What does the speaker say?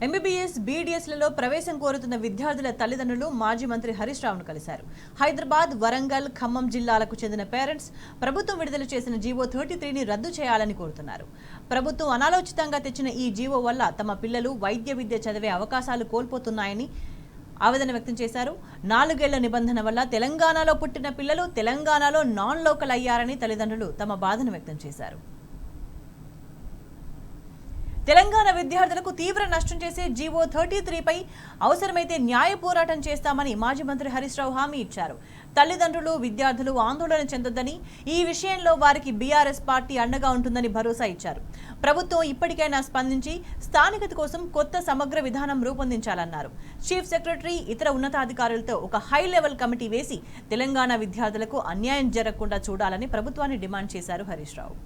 MBBS బీడీఎస్లలో ప్రవేశం కోరుతున్న విద్యార్థుల తల్లిదండ్రులు మాజీ మంత్రి హరీష్ రావును కలిశారు. హైదరాబాద్, వరంగల్, ఖమ్మం జిల్లాలకు చెందిన పేరెంట్స్ ప్రభుత్వం విడుదల చేసిన జీవో 33ని రద్దు చేయాలని కోరుతున్నారు. ప్రభుత్వం అనాలోచితంగా తెచ్చిన ఈ జీవో వల్ల తమ పిల్లలు వైద్య విద్య చదివే అవకాశాలు కోల్పోతున్నాయని ఆవేదన వ్యక్తం చేశారు. 4 ఏళ్ల నిబంధన వల్ల తెలంగాణలో పుట్టిన పిల్లలు తెలంగాణలో నాన్ లోకల్ అయ్యారని తల్లిదండ్రులు తమ బాధను వ్యక్తం చేశారు. తెలంగాణ విద్యార్థులకు తీవ్ర నష్టం చేసే జీవో 33పై అవసరమైతే న్యాయ పోరాటం చేస్తామని మాజీ మంత్రి హరీష్ రావు హామీ ఇచ్చారు. తల్లిదండ్రులు, విద్యార్థులు ఆందోళన చెందొద్దని, ఈ విషయంలో వారికి బీఆర్ఎస్ పార్టీ అండగా ఉంటుందని భరోసా ఇచ్చారు. ప్రభుత్వం ఇప్పటికైనా స్పందించి స్థానికత కోసం కొత్త సమగ్ర విధానం రూపొందించాలన్నారు. చీఫ్ సెక్రటరీ, ఇతర ఉన్నతాధికారులతో ఒక హై లెవెల్ కమిటీ వేసి తెలంగాణ విద్యార్థులకు అన్యాయం జరగకుండా చూడాలని ప్రభుత్వాన్ని డిమాండ్ చేశారు హరీష్ రావు.